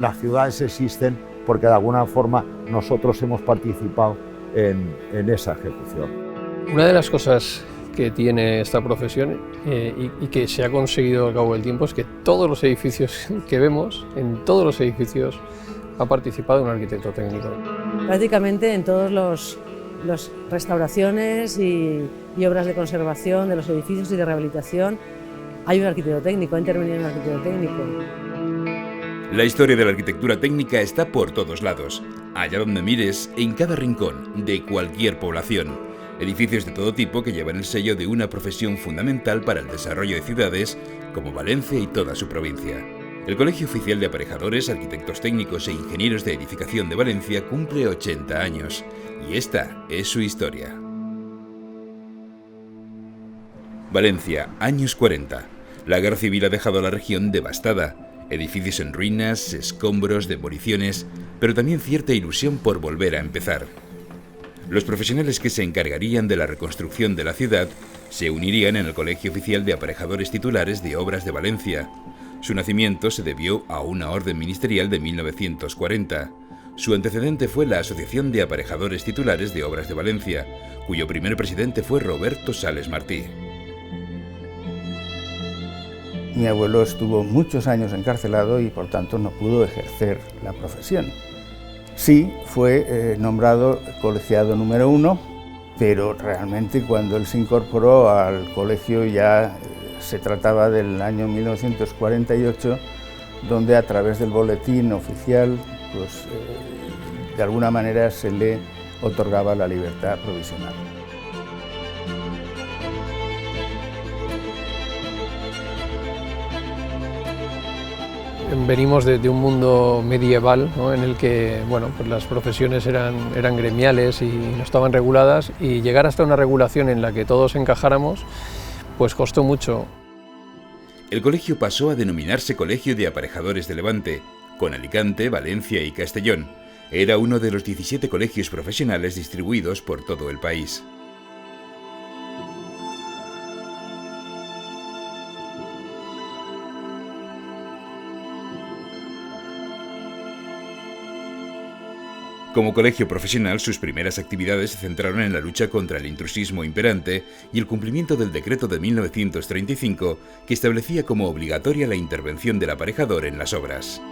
las ciudades existen porque de alguna forma nosotros hemos participado en esa ejecución. Una de las cosas que tiene esta profesión y que se ha conseguido al cabo del tiempo es que todos los edificios que vemos, en todos los edificios ha participado un arquitecto técnico. Prácticamente en todos las restauraciones y obras de conservación de los edificios y de rehabilitación hay un arquitecto técnico, ha intervenido un arquitecto técnico. La historia de la arquitectura técnica está por todos lados, allá donde mires, en cada rincón, de cualquier población. Edificios de todo tipo que llevan el sello de una profesión fundamental para el desarrollo de ciudades como Valencia y toda su provincia. El Colegio Oficial de Aparejadores, Arquitectos Técnicos e Ingenieros de Edificación de Valencia cumple 80 años y esta es su historia. Valencia, años 40. La guerra civil ha dejado a la región devastada. Edificios en ruinas, escombros, demoliciones, pero también cierta ilusión por volver a empezar. Los profesionales que se encargarían de la reconstrucción de la ciudad se unirían en el Colegio Oficial de Aparejadores Titulares de Obras de Valencia. Su nacimiento se debió a una orden ministerial de 1940. Su antecedente fue la Asociación de Aparejadores Titulares de Obras de Valencia, cuyo primer presidente fue Roberto Sales Martí. Mi abuelo estuvo muchos años encarcelado y por tanto no pudo ejercer la profesión. Sí, fue nombrado colegiado número 1, pero realmente cuando él se incorporó al colegio ya se trataba del año 1948, donde a través del boletín oficial, pues, de alguna manera se le otorgaba la libertad provisional. Venimos de un mundo medieval, ¿no?, en el que pues las profesiones eran gremiales y no estaban reguladas, y llegar hasta una regulación en la que todos encajáramos pues costó mucho. El colegio pasó a denominarse Colegio de Aparejadores de Levante, con Alicante, Valencia y Castellón. Era uno de los 17 colegios profesionales distribuidos por todo el país. Como colegio profesional, sus primeras actividades se centraron en la lucha contra el intrusismo imperante y el cumplimiento del decreto de 1935, que establecía como obligatoria la intervención del aparejador en las obras.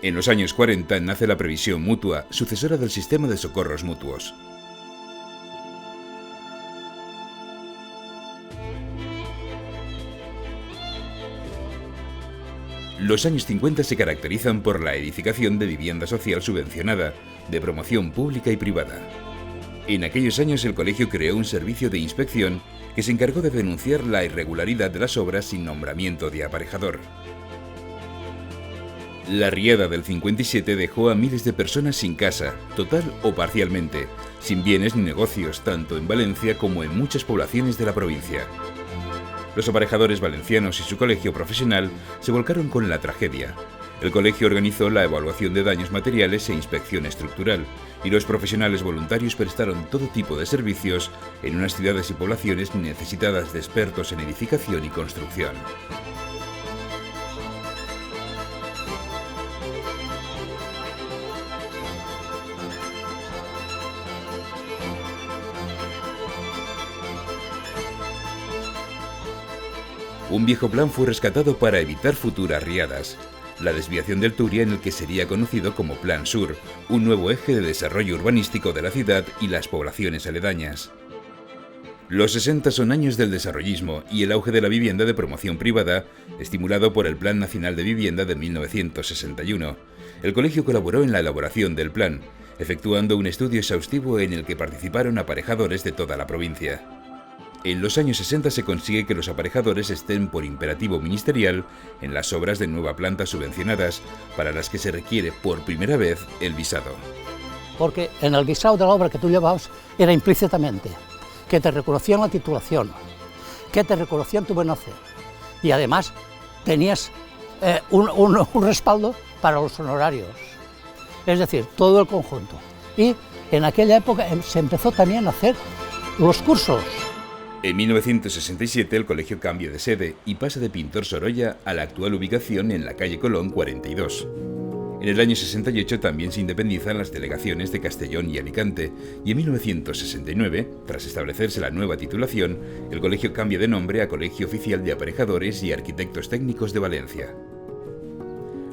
En los años 40 nace la previsión mutua, sucesora del sistema de socorros mutuos. Los años 50 se caracterizan por la edificación de vivienda social subvencionada, de promoción pública y privada. En aquellos años el colegio creó un servicio de inspección que se encargó de denunciar la irregularidad de las obras sin nombramiento de aparejador. La riada del 57 dejó a miles de personas sin casa, total o parcialmente, sin bienes ni negocios, tanto en Valencia como en muchas poblaciones de la provincia. Los aparejadores valencianos y su colegio profesional se volcaron con la tragedia. El colegio organizó la evaluación de daños materiales e inspección estructural, y los profesionales voluntarios prestaron todo tipo de servicios en unas ciudades y poblaciones necesitadas de expertos en edificación y construcción. Un viejo plan fue rescatado para evitar futuras riadas: la desviación del Turia, en el que sería conocido como Plan Sur, un nuevo eje de desarrollo urbanístico de la ciudad y las poblaciones aledañas. Los 60 son años del desarrollismo y el auge de la vivienda de promoción privada, estimulado por el Plan Nacional de Vivienda de 1961. El colegio colaboró en la elaboración del plan, efectuando un estudio exhaustivo en el que participaron aparejadores de toda la provincia. En los años 60 se consigue que los aparejadores estén por imperativo ministerial en las obras de nueva planta subvencionadas, para las que se requiere por primera vez el visado. Porque en el visado de la obra que tú llevabas era implícitamente que te reconocían la titulación, que te reconocían tu buen hacer, y además tenías un respaldo para los honorarios, es decir, todo el conjunto. Y en aquella época se empezó también a hacer los cursos. En 1967 el colegio cambia de sede y pasa de Pintor Sorolla a la actual ubicación en la calle Colón 42. En el año 68 también se independizan las delegaciones de Castellón y Alicante, y en 1969, tras establecerse la nueva titulación, el colegio cambia de nombre a Colegio Oficial de Aparejadores y Arquitectos Técnicos de Valencia.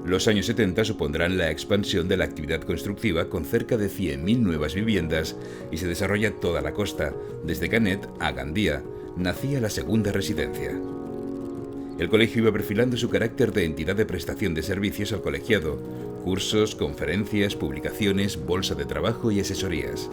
Los años 70 supondrán la expansión de la actividad constructiva con cerca de 100.000 nuevas viviendas y se desarrolla toda la costa, desde Canet a Gandía. Nacía la segunda residencia. El colegio iba perfilando su carácter de entidad de prestación de servicios al colegiado: cursos, conferencias, publicaciones, bolsa de trabajo y asesorías.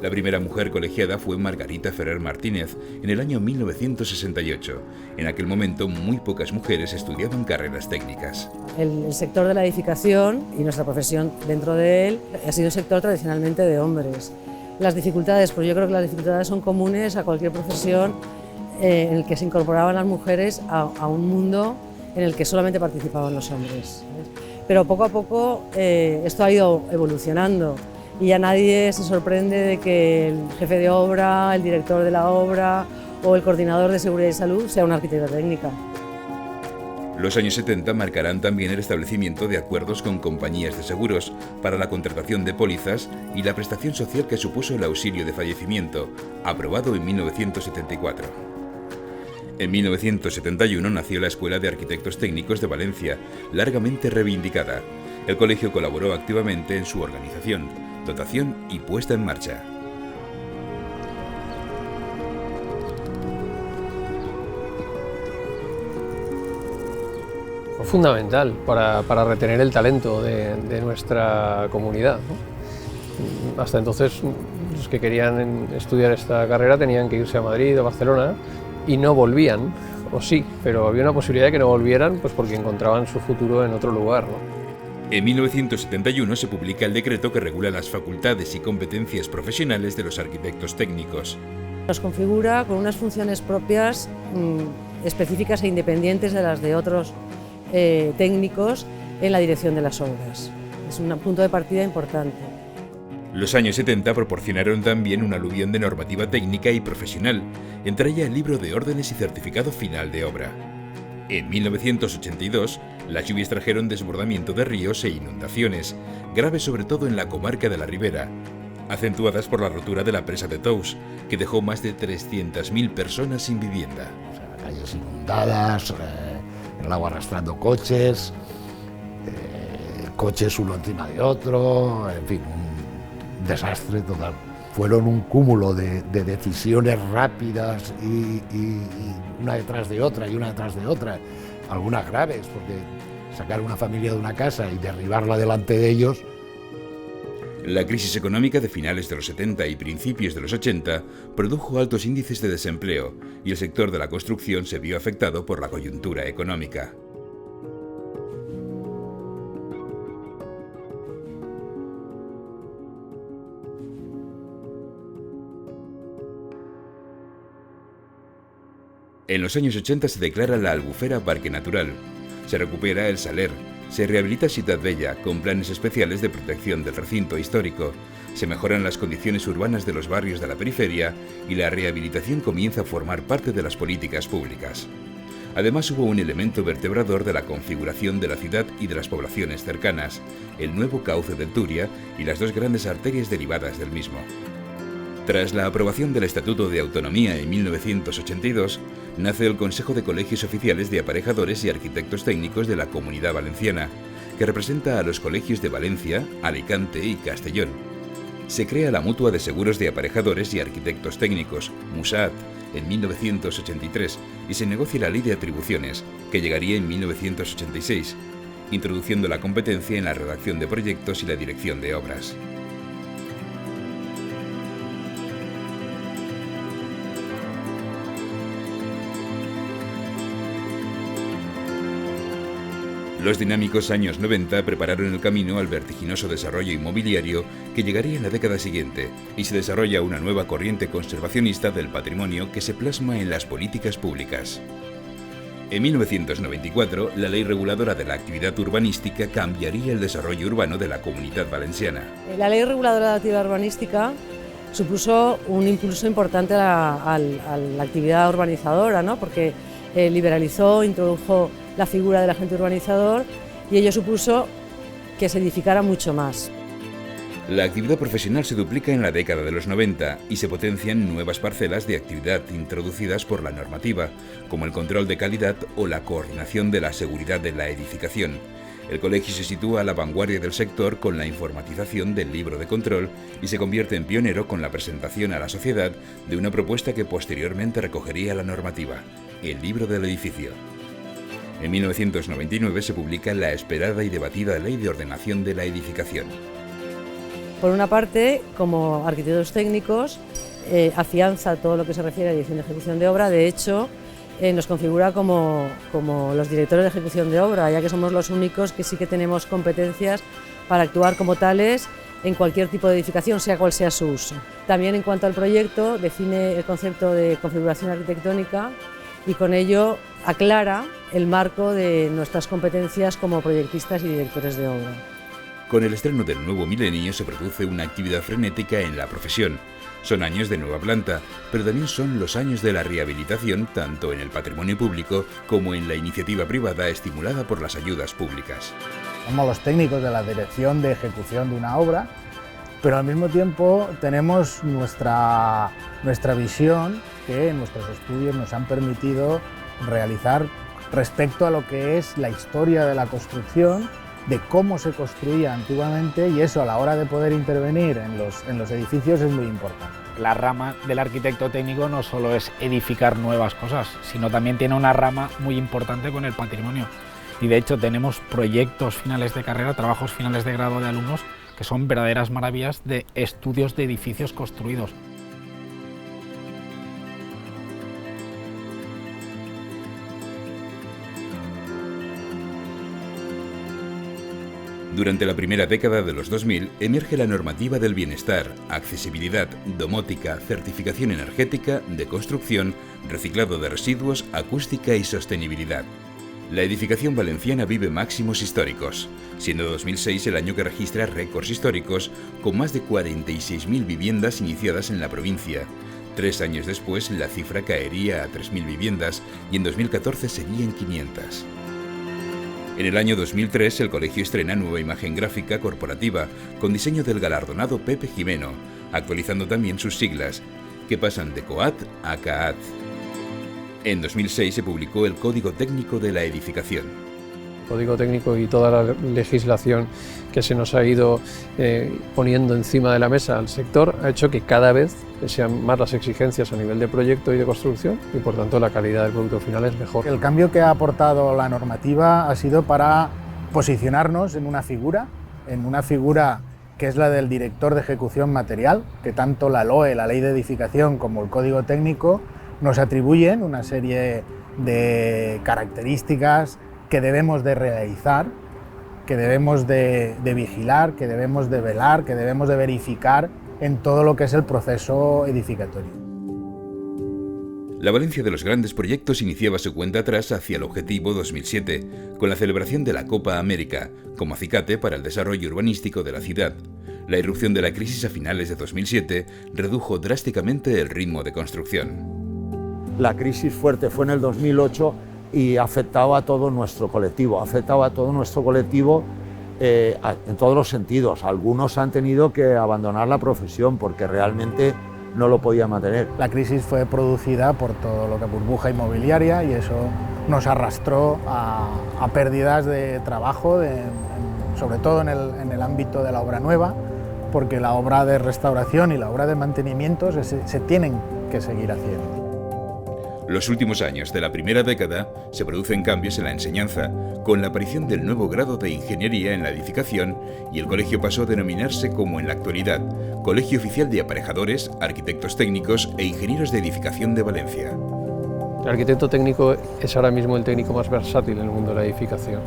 La primera mujer colegiada fue Margarita Ferrer Martínez en el año 1968. En aquel momento muy pocas mujeres estudiaban carreras técnicas. El sector de la edificación y nuestra profesión dentro de él ha sido un sector tradicionalmente de hombres. Las dificultades, pues yo creo que las dificultades son comunes a cualquier profesión en el que se incorporaban las mujeres a un mundo en el que solamente participaban los hombres. Pero poco a poco esto ha ido evolucionando y ya nadie se sorprende de que el jefe de obra, el director de la obra o el coordinador de seguridad y salud sea una arquitecta técnica. Los años 70 marcarán también el establecimiento de acuerdos con compañías de seguros para la contratación de pólizas y la prestación social que supuso el auxilio de fallecimiento, aprobado en 1974. En 1971 nació la Escuela de Arquitectos Técnicos de Valencia, largamente reivindicada. El colegio colaboró activamente en su organización, dotación y puesta en marcha. Fue fundamental para retener el talento de nuestra comunidad, ¿no? Hasta entonces los que querían estudiar esta carrera tenían que irse a Madrid o Barcelona y no volvían, o sí, pero había una posibilidad de que no volvieran pues porque encontraban su futuro en otro lugar, ¿no? En 1971 se publica el decreto que regula las facultades y competencias profesionales de los arquitectos técnicos. Nos configura con unas funciones propias, específicas e independientes de las de otros técnicos en la dirección de las obras. Es un punto de partida importante. Los años 70 proporcionaron también un aluvión de normativa técnica y profesional, entre ella el libro de órdenes y certificado final de obra. En 1982, las lluvias trajeron desbordamiento de ríos e inundaciones, graves sobre todo en la comarca de la Ribera, acentuadas por la rotura de la presa de Tous, que dejó más de 300.000 personas sin vivienda. O sea, calles inundadas, el agua arrastrando coches, coches uno encima de otro, en fin, un desastre total. Fueron un cúmulo de decisiones rápidas y una detrás de otra y una detrás de otra, algunas graves, porque sacar una familia de una casa y derribarla delante de ellos. La crisis económica de finales de los 70 y principios de los 80 produjo altos índices de desempleo y el sector de la construcción se vio afectado por la coyuntura económica. En los años 80 se declara la Albufera Parque Natural, se recupera el Saler, se rehabilita Ciutat Vella con planes especiales de protección del recinto histórico, se mejoran las condiciones urbanas de los barrios de la periferia y la rehabilitación comienza a formar parte de las políticas públicas. Además hubo un elemento vertebrador de la configuración de la ciudad y de las poblaciones cercanas, el nuevo cauce del Turia y las dos grandes arterias derivadas del mismo. Tras la aprobación del Estatuto de Autonomía en 1982, nace el Consejo de Colegios Oficiales de Aparejadores y Arquitectos Técnicos de la Comunidad Valenciana, que representa a los colegios de Valencia, Alicante y Castellón. Se crea la Mutua de Seguros de Aparejadores y Arquitectos Técnicos, MUSAAT, en 1983 y se negocia la Ley de Atribuciones, que llegaría en 1986, introduciendo la competencia en la redacción de proyectos y la dirección de obras. Los dinámicos años 90 prepararon el camino al vertiginoso desarrollo inmobiliario que llegaría en la década siguiente y se desarrolla una nueva corriente conservacionista del patrimonio que se plasma en las políticas públicas. En 1994, la Ley Reguladora de la Actividad Urbanística cambiaría el desarrollo urbano de la Comunidad Valenciana. La Ley Reguladora de la Actividad Urbanística supuso un impulso importante a la actividad urbanizadora, ¿no? Porque liberalizó, introdujo la figura del agente urbanizador y ello supuso que se edificara mucho más. La actividad profesional se duplica en la década de los 90 y se potencian nuevas parcelas de actividad introducidas por la normativa, como el control de calidad o la coordinación de la seguridad de la edificación. El colegio se sitúa a la vanguardia del sector con la informatización del libro de control y se convierte en pionero con la presentación a la sociedad de una propuesta que posteriormente recogería la normativa, el libro del edificio. En 1999 se publica la esperada y debatida Ley de Ordenación de la Edificación. Por una parte, como arquitectos técnicos, afianza todo lo que se refiere a dirección de ejecución de obra. De hecho, nos configura como los directores de ejecución de obra, ya que somos los únicos que sí que tenemos competencias para actuar como tales en cualquier tipo de edificación, sea cual sea su uso. También en cuanto al proyecto, define el concepto de configuración arquitectónica y con ello aclara el marco de nuestras competencias como proyectistas y directores de obra. Con el estreno del nuevo milenio se produce una actividad frenética en la profesión. Son años de nueva planta, pero también son los años de la rehabilitación tanto en el patrimonio público como en la iniciativa privada estimulada por las ayudas públicas. Somos los técnicos de la dirección de ejecución de una obra, pero al mismo tiempo tenemos nuestra visión que en nuestros estudios nos han permitido realizar respecto a lo que es la historia de la construcción, de cómo se construía antiguamente, y eso a la hora de poder intervenir en los edificios es muy importante. La rama del arquitecto técnico no solo es edificar nuevas cosas, sino también tiene una rama muy importante con el patrimonio. Y de hecho tenemos proyectos finales de carrera, trabajos finales de grado de alumnos que son verdaderas maravillas de estudios de edificios construidos. Durante la primera década de los 2000 emerge la normativa del bienestar, accesibilidad, domótica, certificación energética, de construcción, reciclado de residuos, acústica y sostenibilidad. La edificación valenciana vive máximos históricos, siendo 2006 el año que registra récords históricos con más de 46.000 viviendas iniciadas en la provincia. 3 años después la cifra caería a 3.000 viviendas y en 2014 serían 500. En el año 2003 el colegio estrena nueva imagen gráfica corporativa con diseño del galardonado Pepe Jimeno, actualizando también sus siglas, que pasan de COAT a CAAT. En 2006 se publicó el Código Técnico de la Edificación. Código técnico y toda la legislación que se nos ha ido poniendo encima de la mesa al sector ha hecho que cada vez sean más las exigencias a nivel de proyecto y de construcción y por tanto la calidad del producto final es mejor. El cambio que ha aportado la normativa ha sido para posicionarnos en una figura que es la del director de ejecución material, que tanto la LOE, la Ley de Edificación, como el Código Técnico nos atribuyen una serie de características que debemos de realizar, que debemos de vigilar, que debemos de velar, que debemos de verificar en todo lo que es el proceso edificatorio. La Valencia de los grandes proyectos iniciaba su cuenta atrás hacia el objetivo 2007, con la celebración de la Copa América, como acicate para el desarrollo urbanístico de la ciudad. La irrupción de la crisis a finales de 2007 redujo drásticamente el ritmo de construcción. La crisis fuerte fue en el 2008 y afectaba a todo nuestro colectivo, en todos los sentidos. Algunos han tenido que abandonar la profesión porque realmente no lo podían mantener. La crisis fue producida por todo lo que burbuja inmobiliaria y eso nos arrastró a pérdidas de trabajo, sobre todo en el ámbito de la obra nueva, porque la obra de restauración y la obra de mantenimiento se tienen que seguir haciendo. Los últimos años de la primera década se producen cambios en la enseñanza, con la aparición del nuevo grado de Ingeniería en la Edificación y el colegio pasó a denominarse como en la actualidad, Colegio Oficial de Aparejadores, Arquitectos Técnicos e Ingenieros de Edificación de Valencia. El arquitecto técnico es ahora mismo el técnico más versátil en el mundo de la edificación.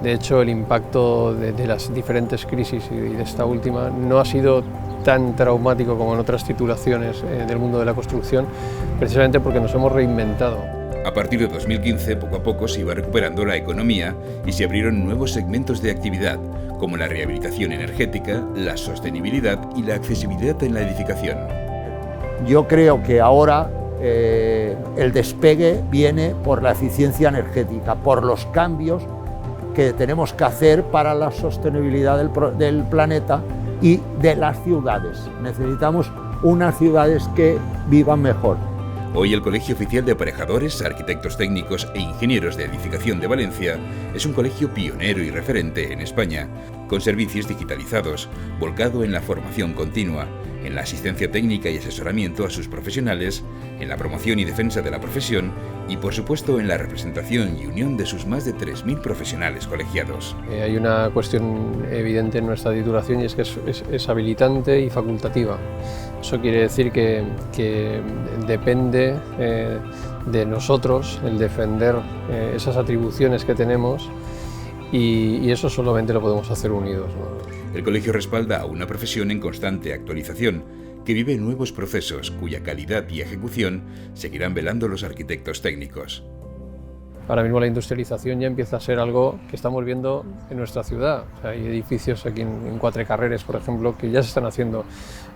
De hecho, el impacto de las diferentes crisis y de esta última no ha sido tan traumático como en otras titulaciones del mundo de la construcción, precisamente porque nos hemos reinventado. A partir de 2015, poco a poco se iba recuperando la economía y se abrieron nuevos segmentos de actividad, como la rehabilitación energética, la sostenibilidad y la accesibilidad en la edificación. Yo creo que ahora el despegue viene por la eficiencia energética, por los cambios que tenemos que hacer para la sostenibilidad del planeta y de las ciudades. Necesitamos unas ciudades que vivan mejor. Hoy el Colegio Oficial de Aparejadores, Arquitectos Técnicos e Ingenieros de Edificación de Valencia es un colegio pionero y referente en España, con servicios digitalizados, volcado en la formación continua, en la asistencia técnica y asesoramiento a sus profesionales, en la promoción y defensa de la profesión y, por supuesto, en la representación y unión de sus más de 3.000 profesionales colegiados. Hay una cuestión evidente en nuestra titulación y es que es habilitante y facultativa. Eso quiere decir que depende de nosotros el defender esas atribuciones que tenemos y eso solamente lo podemos hacer unidos, ¿no? El colegio respalda a una profesión en constante actualización, que vive nuevos procesos cuya calidad y ejecución seguirán velando los arquitectos técnicos. Ahora mismo la industrialización ya empieza a ser algo que estamos viendo en nuestra ciudad. O sea, hay edificios aquí en Quatre Carreres, por ejemplo, que ya se están haciendo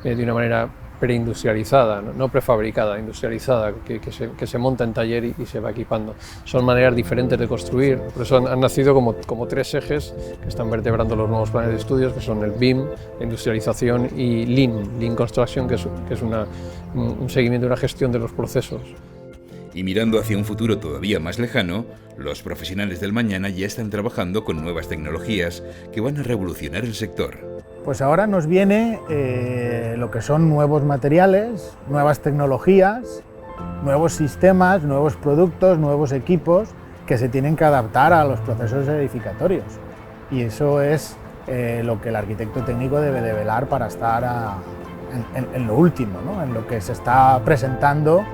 de una manera preindustrializada, no prefabricada, industrializada, que se monta en taller y se va equipando. Son maneras diferentes de construir, por eso han nacido como tres ejes que están vertebrando los nuevos planes de estudios, que son el BIM, la industrialización y Lean Construction, que es un seguimiento y una gestión de los procesos. Y mirando hacia un futuro todavía más lejano, los profesionales del mañana ya están trabajando con nuevas tecnologías que van a revolucionar el sector. Pues ahora nos viene lo que son nuevos materiales, nuevas tecnologías, nuevos sistemas, nuevos productos, nuevos equipos que se tienen que adaptar a los procesos edificatorios. Y eso es lo que el arquitecto técnico debe de velar para estar en lo último, ¿no? En lo que se está presentando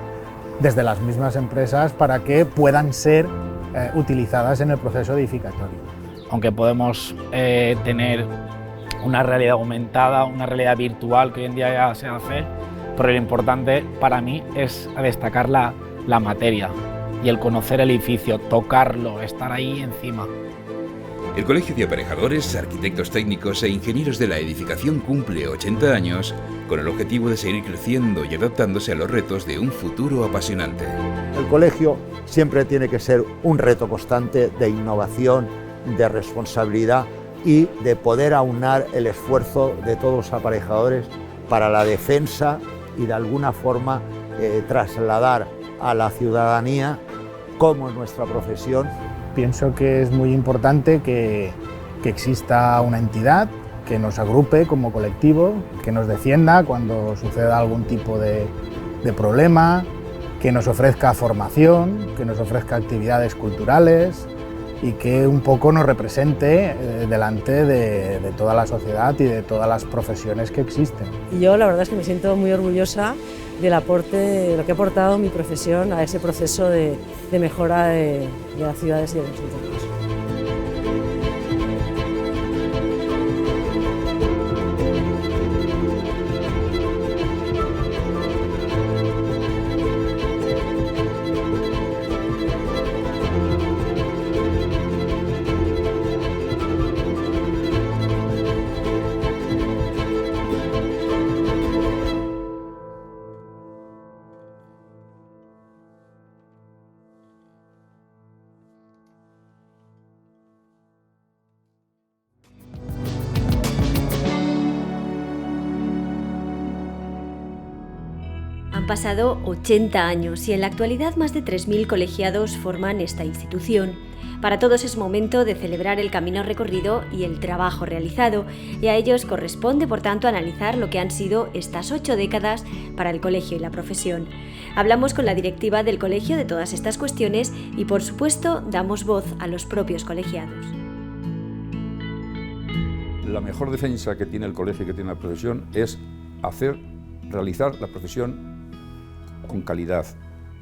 desde las mismas empresas para que puedan ser utilizadas en el proceso edificatorio. Aunque podemos tener una realidad aumentada, una realidad virtual que hoy en día ya se hace, pero lo importante para mí es destacar la materia y el conocer el edificio, tocarlo, estar ahí encima. El Colegio de Aparejadores, Arquitectos Técnicos e Ingenieros de la Edificación cumple 80 años con el objetivo de seguir creciendo y adaptándose a los retos de un futuro apasionante. El colegio siempre tiene que ser un reto constante de innovación, de responsabilidad y de poder aunar el esfuerzo de todos los aparejadores para la defensa y de alguna forma trasladar a la ciudadanía cómo es nuestra profesión. Pienso que es muy importante que exista una entidad que nos agrupe como colectivo, que nos defienda cuando suceda algún tipo de problema, que nos ofrezca formación, que nos ofrezca actividades culturales y que un poco nos represente delante de toda la sociedad y de todas las profesiones que existen. Y yo la verdad es que me siento muy orgullosa del aporte, de lo que ha aportado mi profesión a ese proceso de mejora de las ciudades y de los entornos. Han pasado 80 años y en la actualidad más de 3.000 colegiados forman esta institución. Para todos es momento de celebrar el camino recorrido y el trabajo realizado, y a ellos corresponde, por tanto, analizar lo que han sido estas 8 décadas para el colegio y la profesión. Hablamos con la directiva del colegio de todas estas cuestiones y, por supuesto, damos voz a los propios colegiados. La mejor defensa que tiene el colegio y que tiene la profesión es realizar la profesión con calidad,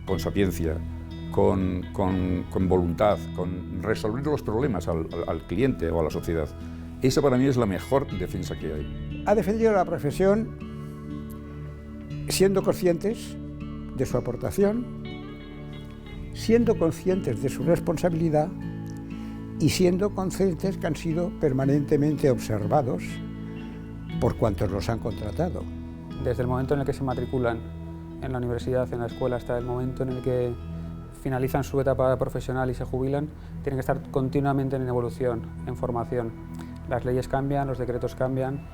con sapiencia, con voluntad, con resolver los problemas al cliente o a la sociedad. Esa para mí es la mejor defensa que hay. Ha defendido la profesión siendo conscientes de su aportación, siendo conscientes de su responsabilidad y siendo conscientes que han sido permanentemente observados por cuantos los han contratado. Desde el momento en el que se matriculan en la universidad, en la escuela, hasta el momento en el que finalizan su etapa profesional y se jubilan, tienen que estar continuamente en evolución, en formación. Las leyes cambian, los decretos cambian,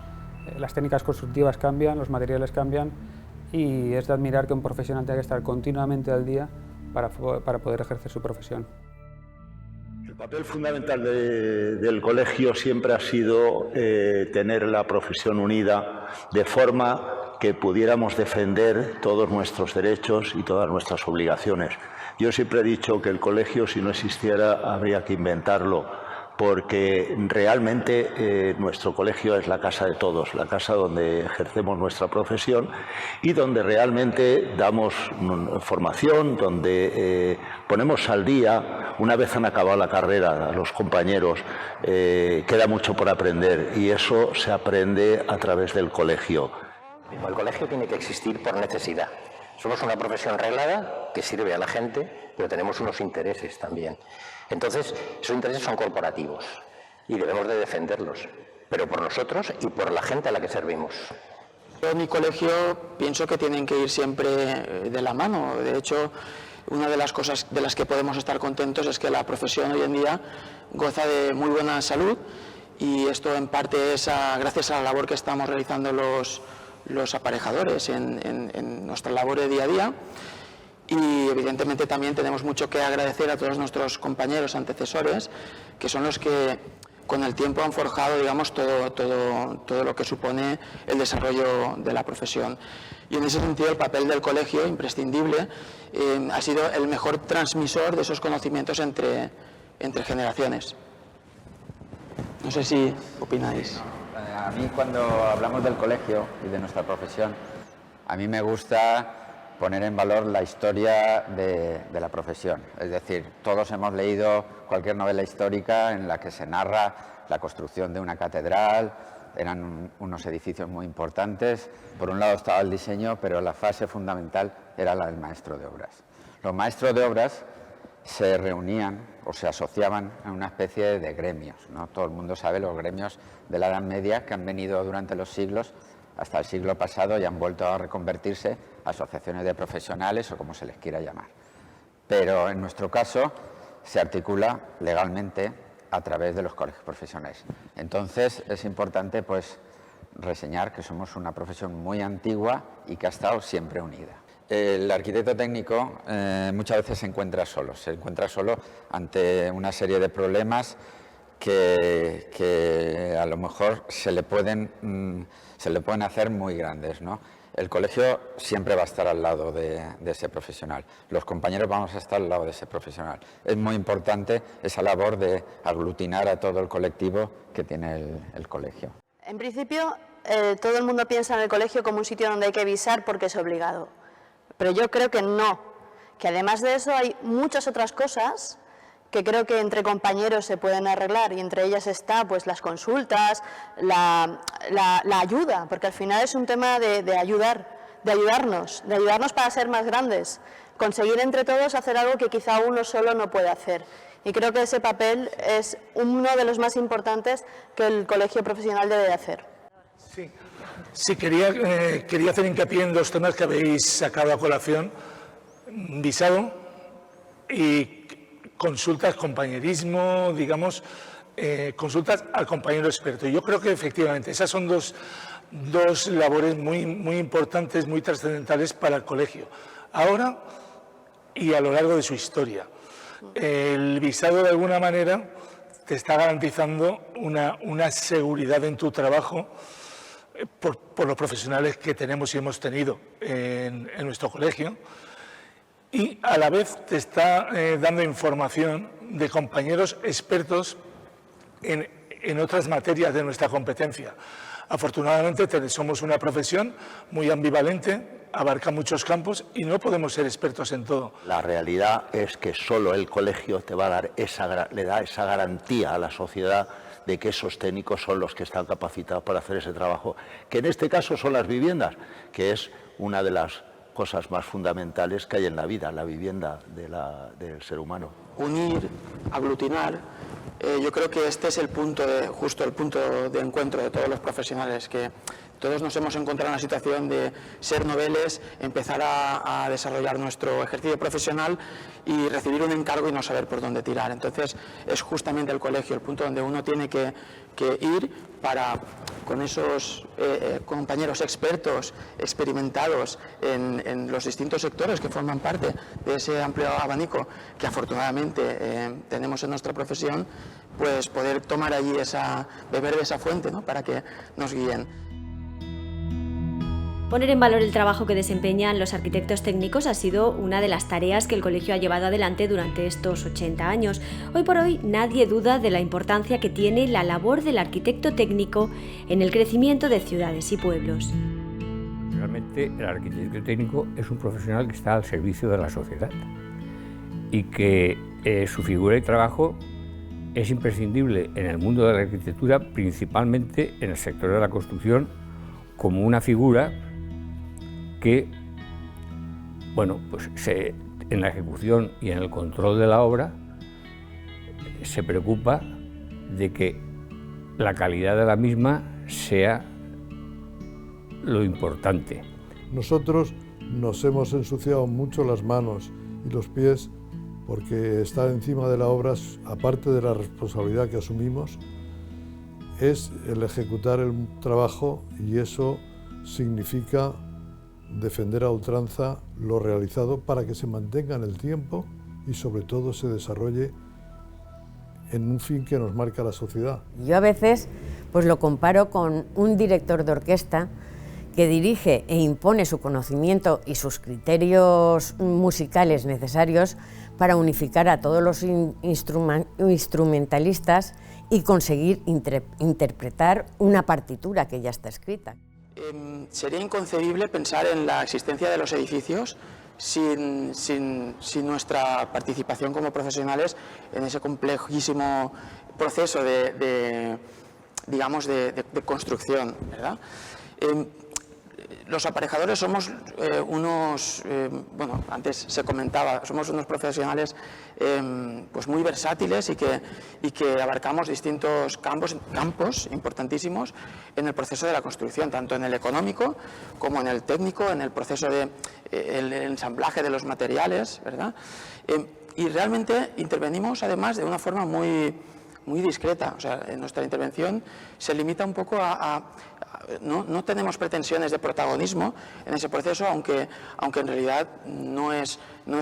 las técnicas constructivas cambian, los materiales cambian, y es de admirar que un profesional tenga que estar continuamente al día para poder ejercer su profesión. El papel fundamental del colegio siempre ha sido tener la profesión unida de forma que pudiéramos defender todos nuestros derechos y todas nuestras obligaciones. Yo siempre he dicho que el colegio, si no existiera, habría que inventarlo, porque realmente nuestro colegio es la casa de todos, la casa donde ejercemos nuestra profesión y donde realmente damos formación, donde ponemos al día, una vez han acabado la carrera, a los compañeros, queda mucho por aprender, y eso se aprende a través del colegio. El colegio tiene que existir por necesidad. Somos una profesión reglada que sirve a la gente, pero tenemos unos intereses también. Entonces, esos intereses son corporativos y debemos de defenderlos, pero por nosotros y por la gente a la que servimos. Yo en mi colegio pienso que tienen que ir siempre de la mano. De hecho, una de las cosas de las que podemos estar contentos es que la profesión hoy en día goza de muy buena salud, y esto en parte es gracias a la labor que estamos realizando los aparejadores en nuestra labor de día a día. Y evidentemente también tenemos mucho que agradecer a todos nuestros compañeros antecesores, que son los que con el tiempo han forjado, digamos, todo lo que supone el desarrollo de la profesión. Y en ese sentido el papel del colegio, imprescindible, ha sido el mejor transmisor de esos conocimientos entre generaciones. No sé si opináis. A mí, cuando hablamos del colegio y de nuestra profesión, a mí me gusta poner en valor la historia de la profesión. Es decir, todos hemos leído cualquier novela histórica en la que se narra la construcción de una catedral. Eran unos edificios muy importantes. Por un lado estaba el diseño, pero la fase fundamental era la del maestro de obras. Los maestros de obras se reunían o se asociaban en una especie de gremios, ¿no? Todo el mundo sabe los gremios de la Edad Media, que han venido durante los siglos hasta el siglo pasado y han vuelto a reconvertirse a asociaciones de profesionales o como se les quiera llamar. Pero en nuestro caso se articula legalmente a través de los colegios profesionales. Entonces es importante, pues, reseñar que somos una profesión muy antigua y que ha estado siempre unida. El arquitecto técnico muchas veces se encuentra solo ante una serie de problemas que a lo mejor se le pueden hacer muy grandes, ¿no? El colegio siempre va a estar al lado de ese profesional. Los compañeros vamos a estar al lado de ese profesional. Es muy importante esa labor de aglutinar a todo el colectivo que tiene el colegio. En principio, todo el mundo piensa en el colegio como un sitio donde hay que visar porque es obligado. Pero yo creo que no, que además de eso hay muchas otras cosas que creo que entre compañeros se pueden arreglar, y entre ellas está, pues, las consultas, la ayuda, porque al final es un tema de ayudarnos para ser más grandes, conseguir entre todos hacer algo que quizá uno solo no puede hacer. Y creo que ese papel es uno de los más importantes que el colegio profesional debe de hacer. Sí, quería hacer hincapié en dos temas que habéis sacado a colación: visado y consultas, compañerismo, digamos, consultas al compañero experto. Yo creo que efectivamente esas son dos labores muy importantes, muy trascendentales para el colegio, ahora y a lo largo de su historia. El visado, de alguna manera, te está garantizando una seguridad en tu trabajo por los profesionales que tenemos y hemos tenido en nuestro colegio, y a la vez te está dando información de compañeros expertos en otras materias de nuestra competencia. Afortunadamente somos una profesión muy ambivalente, abarca muchos campos y no podemos ser expertos en todo. La realidad es que solo el colegio te va a dar le da esa garantía a la sociedad de que esos técnicos son los que están capacitados para hacer ese trabajo, que en este caso son las viviendas, que es una de las cosas más fundamentales que hay en la vida, la vivienda del ser humano. Unir, aglutinar, yo creo que este es justo el punto de encuentro de todos los profesionales, que Todos nos hemos encontrado en la situación de ser noveles, empezar a desarrollar nuestro ejercicio profesional y recibir un encargo y no saber por dónde tirar. Entonces es justamente el colegio el punto donde uno tiene que ir para, con esos compañeros expertos, experimentados en los distintos sectores que forman parte de ese amplio abanico que afortunadamente tenemos en nuestra profesión, pues poder tomar allí beber de esa fuente, ¿no?, para que nos guíen. Poner en valor el trabajo que desempeñan los arquitectos técnicos ha sido una de las tareas que el colegio ha llevado adelante durante estos 80 años. Hoy por hoy nadie duda de la importancia que tiene la labor del arquitecto técnico en el crecimiento de ciudades y pueblos. Realmente el arquitecto técnico es un profesional que está al servicio de la sociedad y que su figura y trabajo es imprescindible en el mundo de la arquitectura, principalmente en el sector de la construcción, como una figura que, bueno, pues en la ejecución y en el control de la obra se preocupa de que la calidad de la misma sea lo importante. Nosotros nos hemos ensuciado mucho las manos y los pies porque estar encima de la obra, aparte de la responsabilidad que asumimos, es el ejecutar el trabajo, y eso significa defender a ultranza lo realizado para que se mantenga en el tiempo y sobre todo se desarrolle en un fin que nos marca la sociedad. Yo a veces pues lo comparo con un director de orquesta que dirige e impone su conocimiento y sus criterios musicales necesarios para unificar a todos los instrumentalistas y conseguir interpretar una partitura que ya está escrita. Sería inconcebible pensar en la existencia de los edificios sin nuestra participación como profesionales en ese complejísimo proceso de construcción, ¿verdad? Los aparejadores somos antes se comentaba, somos unos profesionales pues muy versátiles y que abarcamos distintos campos importantísimos en el proceso de la construcción, tanto en el económico como en el técnico, en el proceso de el ensamblaje de los materiales, ¿verdad? Y realmente intervenimos además de una forma muy discreta. O sea, nuestra intervención se limita un poco no tenemos pretensiones de protagonismo en ese proceso, aunque en realidad no es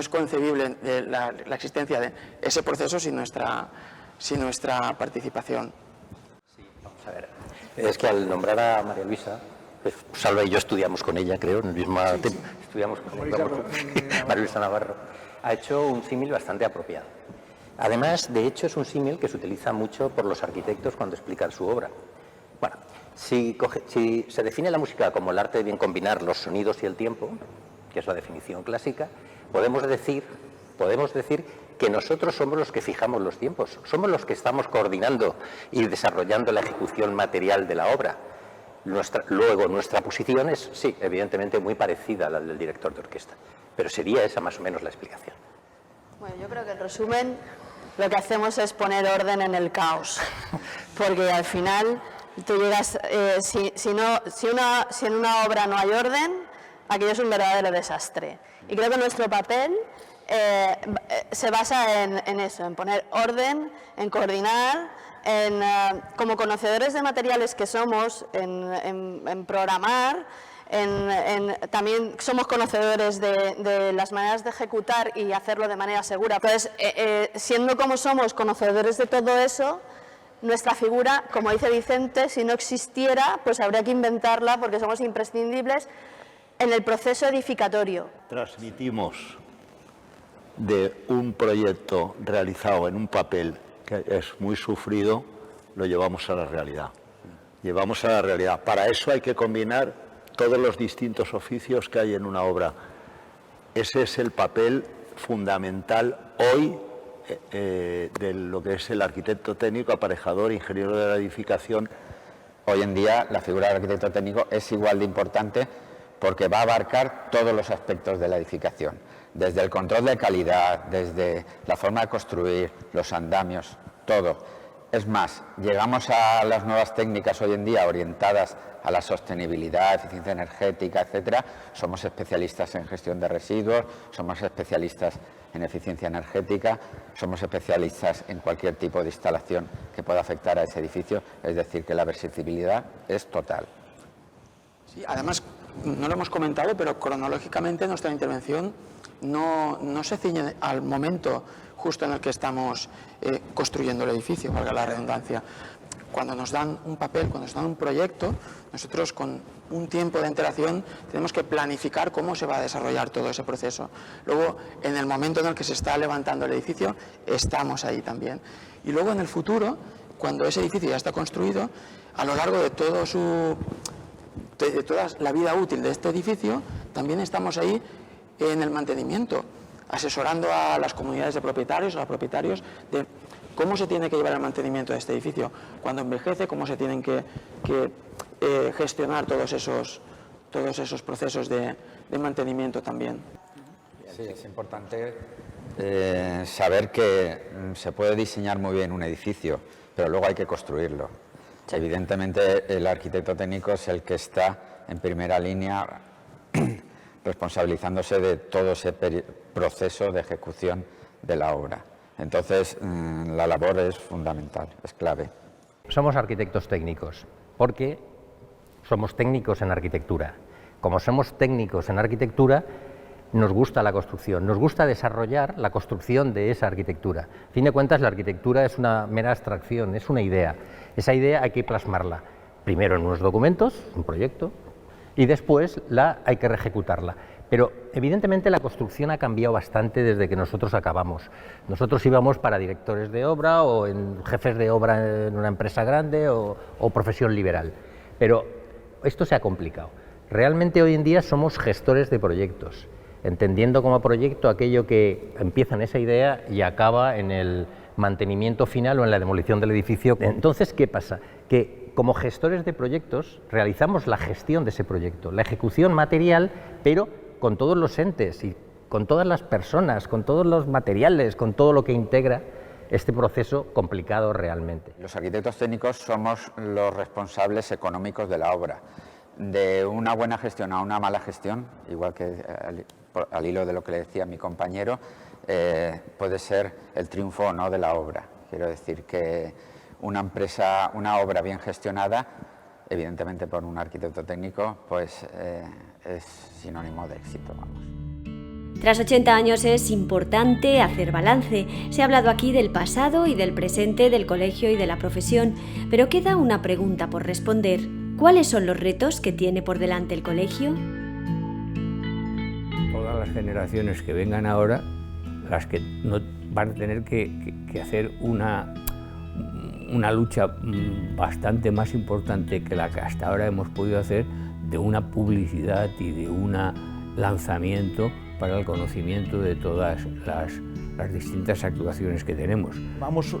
concebible la existencia de ese proceso sin nuestra participación. Sí, vamos a ver. Es que al nombrar a María Luisa, pues Salva y yo estudiamos con ella, creo, en el mismo tiempo. Estudiamos con María Luisa Navarro. Ha hecho un símil bastante apropiado. Además, de hecho, es un símil que se utiliza mucho por los arquitectos cuando explican su obra. Bueno, si se define la música como el arte de bien combinar los sonidos y el tiempo, que es la definición clásica, podemos decir que nosotros somos los que fijamos los tiempos, somos los que estamos coordinando y desarrollando la ejecución material de la obra. Luego, nuestra posición es, sí, evidentemente muy parecida a la del director de orquesta, pero sería esa más o menos la explicación. Bueno, yo creo que en resumen lo que hacemos es poner orden en el caos, porque al final tú llegas, si en una obra no hay orden, aquello es un verdadero desastre. Y creo que nuestro papel se basa en eso, en poner orden, en coordinar, como conocedores de materiales que somos, en programar, también somos conocedores de las maneras de ejecutar y hacerlo de manera segura. Entonces, siendo como somos conocedores de todo eso, nuestra figura, como dice Vicente, si no existiera, pues habría que inventarla porque somos imprescindibles en el proceso edificatorio. Transmitimos de un proyecto realizado en un papel que es muy sufrido, lo llevamos a la realidad. Llevamos a la realidad. Para eso hay que combinar todos los distintos oficios que hay en una obra. Ese es el papel fundamental hoy de lo que es el arquitecto técnico, aparejador, ingeniero de la edificación. Hoy en día la figura del arquitecto técnico es igual de importante porque va a abarcar todos los aspectos de la edificación, desde el control de calidad, desde la forma de construir, los andamios, todo. Es más, llegamos a las nuevas técnicas hoy en día orientadas a la sostenibilidad, eficiencia energética, etcétera. Somos especialistas en gestión de residuos, somos especialistas en eficiencia energética, somos especialistas en cualquier tipo de instalación que pueda afectar a ese edificio, es decir, que la versatilidad es total. Sí, además, no lo hemos comentado, pero cronológicamente nuestra intervención no se ciñe al momento justo en el que estamos construyendo el edificio, valga la redundancia. Cuando nos dan un papel, cuando nos dan un proyecto, nosotros con un tiempo de antelación tenemos que planificar cómo se va a desarrollar todo ese proceso. Luego, en el momento en el que se está levantando el edificio, estamos ahí también. Y luego en el futuro, cuando ese edificio ya está construido, a lo largo de toda la vida útil de este edificio, también estamos ahí en el mantenimiento, asesorando a las comunidades de propietarios, a los propietarios, de cómo se tiene que llevar el mantenimiento de este edificio, cuando envejece, cómo se tienen que gestionar todos esos procesos de mantenimiento también. Sí, es importante saber que se puede diseñar muy bien un edificio, pero luego hay que construirlo. Sí. Evidentemente, el arquitecto técnico es el que está en primera línea responsabilizándose de todo ese proceso de ejecución de la obra. Entonces, la labor es fundamental, es clave. Somos arquitectos técnicos, porque somos técnicos en arquitectura. Como somos técnicos en arquitectura, nos gusta la construcción, nos gusta desarrollar la construcción de esa arquitectura. A fin de cuentas, la arquitectura es una mera abstracción, es una idea. Esa idea hay que plasmarla, primero en unos documentos, un proyecto, y después hay que ejecutarla. Pero evidentemente la construcción ha cambiado bastante desde que nosotros acabamos. Nosotros íbamos para directores de obra o jefes de obra en una empresa grande o profesión liberal. Pero esto se ha complicado. Realmente hoy en día somos gestores de proyectos, entendiendo como proyecto aquello que empieza en esa idea y acaba en el mantenimiento final o en la demolición del edificio. Entonces, ¿qué pasa? Que como gestores de proyectos realizamos la gestión de ese proyecto, la ejecución material, pero con todos los entes y con todas las personas, con todos los materiales, con todo lo que integra este proceso complicado realmente. Los arquitectos técnicos somos los responsables económicos de la obra. De una buena gestión a una mala gestión, igual que al hilo de lo que le decía mi compañero, puede ser el triunfo o no de la obra. Quiero decir que una obra bien gestionada, evidentemente por un arquitecto técnico, pues es sinónimo de éxito, vamos. Tras 80 años es importante hacer balance. Se ha hablado aquí del pasado y del presente del colegio y de la profesión, pero queda una pregunta por responder. ¿Cuáles son los retos que tiene por delante el colegio? Todas las generaciones que vengan ahora, las que no van a tener que hacer una lucha bastante más importante que la que hasta ahora hemos podido hacer, de una publicidad y de un lanzamiento para el conocimiento de todas las distintas actuaciones que tenemos. Vamos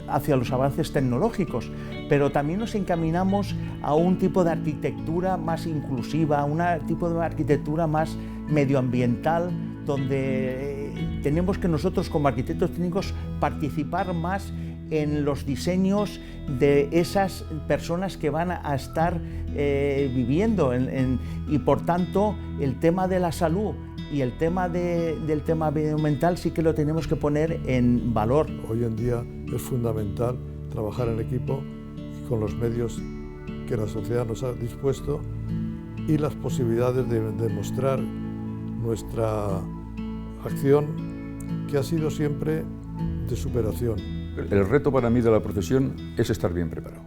hacia los avances tecnológicos, pero también nos encaminamos a un tipo de arquitectura más inclusiva, a un tipo de arquitectura más medioambiental, donde tenemos que nosotros como arquitectos técnicos participar más en los diseños de esas personas que van a estar viviendo y por tanto el tema de la salud y el tema del tema medioambiental sí que lo tenemos que poner en valor. Hoy en día es fundamental trabajar en equipo y con los medios que la sociedad nos ha dispuesto y las posibilidades de demostrar nuestra acción, que ha sido siempre de superación. El reto para mí de la profesión es estar bien preparado.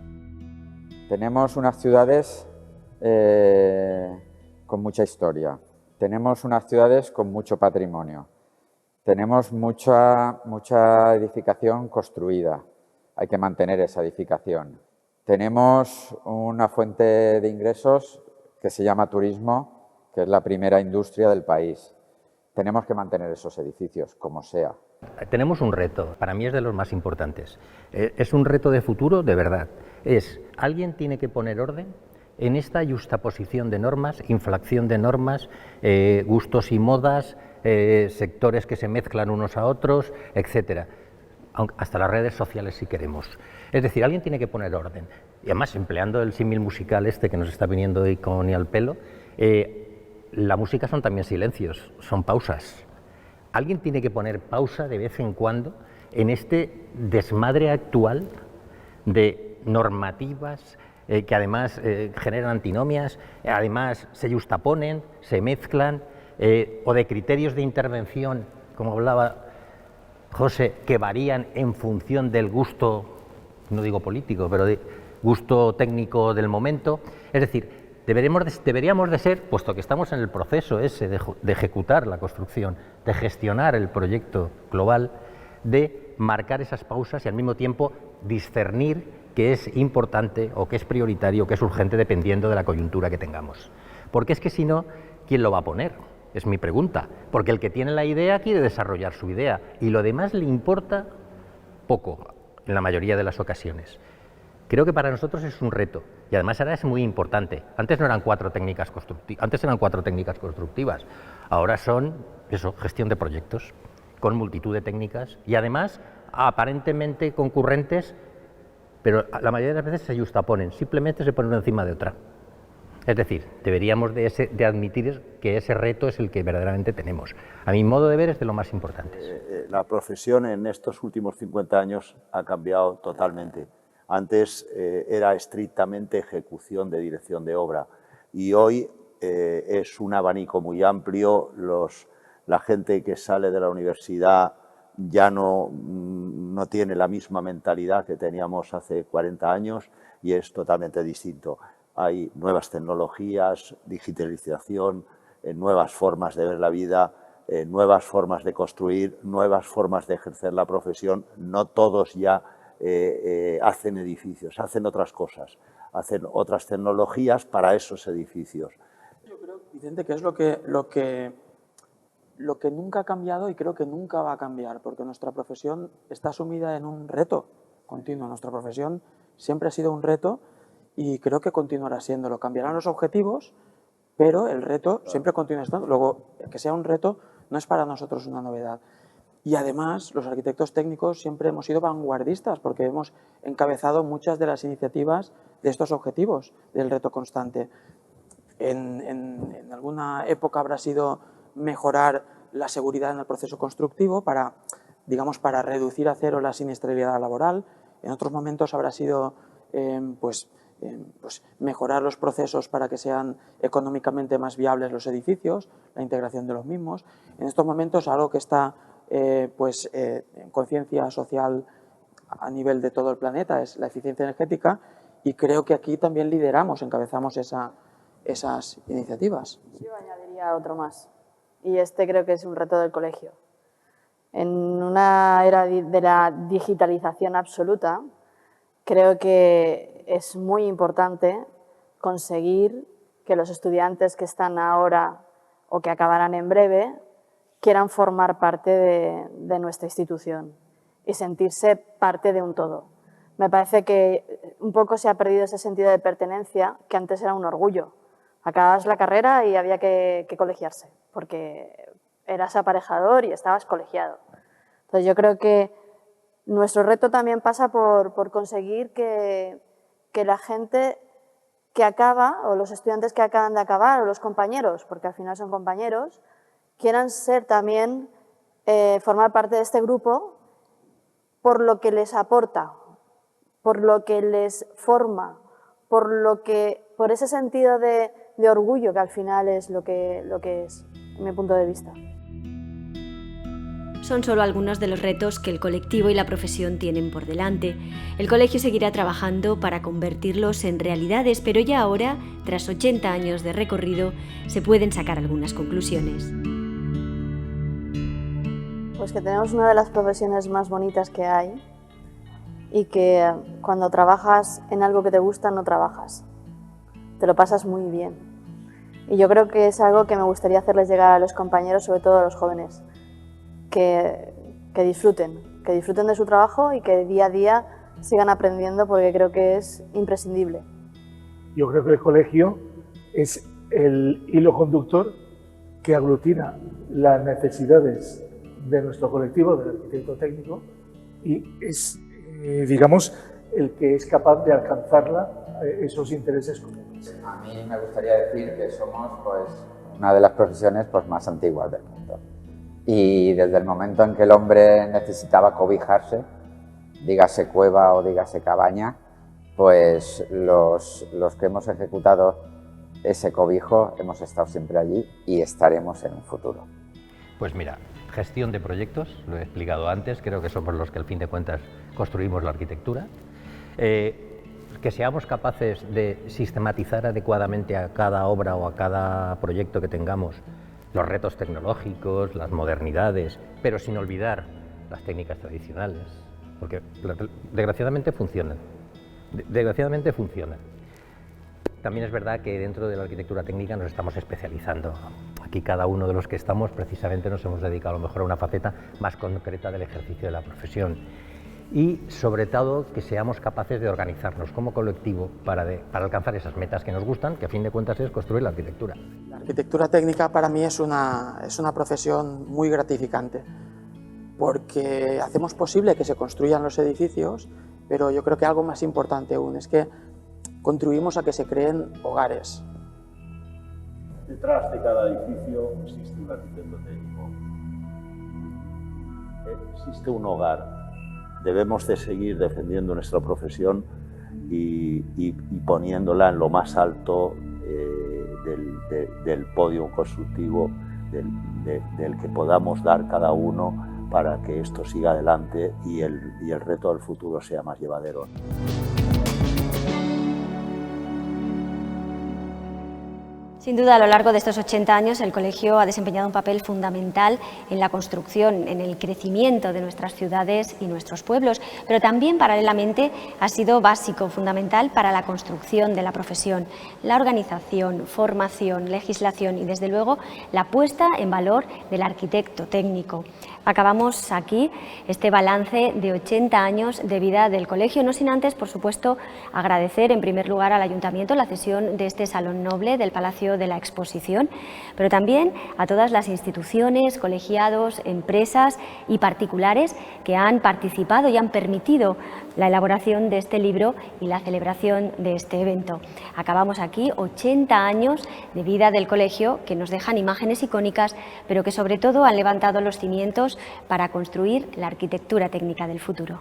Tenemos unas ciudades con mucha historia, tenemos unas ciudades con mucho patrimonio, tenemos mucha edificación construida, hay que mantener esa edificación. Tenemos una fuente de ingresos que se llama turismo, que es la primera industria del país. Tenemos que mantener esos edificios, como sea. Tenemos un reto, para mí es de los más importantes. Es un reto de futuro, de verdad. Alguien tiene que poner orden en esta yuxtaposición de normas, inflación de normas, gustos y modas, sectores que se mezclan unos a otros, etc. hasta las redes sociales si queremos. Es decir, alguien tiene que poner orden. Y además, empleando el símil musical este que nos está viniendo hoy con y al pelo, la música son también silencios, son pausas. Alguien tiene que poner pausa de vez en cuando en este desmadre actual de normativas que además generan antinomias, además se justaponen, se mezclan, o de criterios de intervención, como hablaba José, que varían en función del gusto, no digo político, pero de gusto técnico del momento. Es decir, deberíamos de ser, puesto que estamos en el proceso ese de ejecutar la construcción, de gestionar el proyecto global, de marcar esas pausas y al mismo tiempo discernir qué es importante o qué es prioritario o qué es urgente dependiendo de la coyuntura que tengamos. Porque es que si no, ¿quién lo va a poner? Es mi pregunta. Porque el que tiene la idea quiere desarrollar su idea y lo demás le importa poco en la mayoría de las ocasiones. Creo que para nosotros es un reto y además ahora es muy importante. Antes no eran 4 técnicas constructivas, antes eran 4 técnicas constructivas, ahora son eso, gestión de proyectos con multitud de técnicas y además aparentemente concurrentes, pero la mayoría de las veces se justaponen, simplemente se ponen una encima de otra. Es decir, deberíamos de admitir que ese reto es el que verdaderamente tenemos. A mi modo de ver es de lo más importante. La profesión en estos últimos 50 años ha cambiado totalmente. Antes era estrictamente ejecución de dirección de obra y hoy es un abanico muy amplio. La gente que sale de la universidad ya no tiene la misma mentalidad que teníamos hace 40 años y es totalmente distinto. Hay nuevas tecnologías, digitalización, nuevas formas de ver la vida, nuevas formas de construir, nuevas formas de ejercer la profesión. No todos ya hacen edificios, hacen otras cosas, hacen otras tecnologías para esos edificios. Yo creo, Vicente, que es lo que nunca ha cambiado y creo que nunca va a cambiar, porque nuestra profesión está sumida en un reto continuo. Nuestra profesión siempre ha sido un reto y creo que continuará siéndolo. Cambiarán los objetivos, pero el reto siempre continúa estando. Luego, que sea un reto no es para nosotros una novedad. Y además, los arquitectos técnicos siempre hemos sido vanguardistas porque hemos encabezado muchas de las iniciativas de estos objetivos del reto constante. En alguna época habrá sido mejorar la seguridad en el proceso constructivo para reducir a cero la siniestralidad laboral. En otros momentos habrá sido mejorar los procesos para que sean económicamente más viables los edificios, la integración de los mismos. En estos momentos algo que está en conciencia social a nivel de todo el planeta es la eficiencia energética y creo que aquí también lideramos, encabezamos esas iniciativas. Yo añadiría otro más y este creo que es un reto del colegio. En una era de la digitalización absoluta, creo que es muy importante conseguir que los estudiantes que están ahora o que acabarán en breve quieran formar parte de nuestra institución y sentirse parte de un todo. Me parece que un poco se ha perdido ese sentido de pertenencia que antes era un orgullo. Acababas la carrera y había que colegiarse porque eras aparejador y estabas colegiado. Entonces yo creo que nuestro reto también pasa por conseguir que la gente que acaba, o los estudiantes que acaban de acabar, o los compañeros, porque al final son compañeros, quieran ser también, formar parte de este grupo por lo que les aporta, por lo que les forma, por ese sentido de orgullo que al final es lo que es, en mi punto de vista. Son solo algunos de los retos que el colectivo y la profesión tienen por delante. El colegio seguirá trabajando para convertirlos en realidades, pero ya ahora, tras 80 años de recorrido, se pueden sacar algunas conclusiones. Pues que tenemos una de las profesiones más bonitas que hay y que cuando trabajas en algo que te gusta no trabajas, te lo pasas muy bien. Y yo creo que es algo que me gustaría hacerles llegar a los compañeros, sobre todo a los jóvenes. Que disfruten de su trabajo y que día a día sigan aprendiendo porque creo que es imprescindible. Yo creo que el colegio es el hilo conductor que aglutina las necesidades de nuestro colectivo, del arquitecto técnico, y es, digamos, el que es capaz de alcanzarla, esos intereses comunes. A mí me gustaría decir que somos pues, una de las profesiones pues, más antiguas del mundo. Y desde el momento en que el hombre necesitaba cobijarse, dígase cueva o dígase cabaña, pues los que hemos ejecutado ese cobijo hemos estado siempre allí y estaremos en un futuro. Pues mira, gestión de proyectos, lo he explicado antes, creo que somos los que al fin de cuentas construimos la arquitectura. Que seamos capaces de sistematizar adecuadamente a cada obra o a cada proyecto que tengamos los retos tecnológicos, las modernidades, pero sin olvidar las técnicas tradicionales, porque desgraciadamente funcionan. Desgraciadamente funcionan. También es verdad que dentro de la arquitectura técnica nos estamos especializando. Aquí cada uno de los que estamos precisamente nos hemos dedicado a lo mejor a una faceta más concreta del ejercicio de la profesión. Y sobre todo que seamos capaces de organizarnos como colectivo para alcanzar esas metas que nos gustan, que a fin de cuentas es construir la arquitectura. La arquitectura técnica para mí es una profesión muy gratificante, porque hacemos posible que se construyan los edificios, pero yo creo que algo más importante aún es que contribuimos a que se creen hogares. Detrás de cada edificio existe un arquitecto técnico. Existe un hogar. Debemos de seguir defendiendo nuestra profesión y poniéndola en lo más alto del podio constructivo del que podamos dar cada uno para que esto siga adelante y el reto del futuro sea más llevadero. Sin duda, a lo largo de estos 80 años, el colegio ha desempeñado un papel fundamental en la construcción, en el crecimiento de nuestras ciudades y nuestros pueblos, pero también, paralelamente, ha sido básico, fundamental para la construcción de la profesión, la organización, formación, legislación y, desde luego, la puesta en valor del arquitecto técnico. Acabamos aquí este balance de 80 años de vida del colegio, no sin antes, por supuesto, agradecer en primer lugar al Ayuntamiento la cesión de este Salón Noble del Palacio de la Exposición, pero también a todas las instituciones, colegiados, empresas y particulares que han participado y han permitido la elaboración de este libro y la celebración de este evento. Acabamos aquí 80 años de vida del colegio que nos dejan imágenes icónicas, pero que sobre todo han levantado los cimientos para construir la arquitectura técnica del futuro.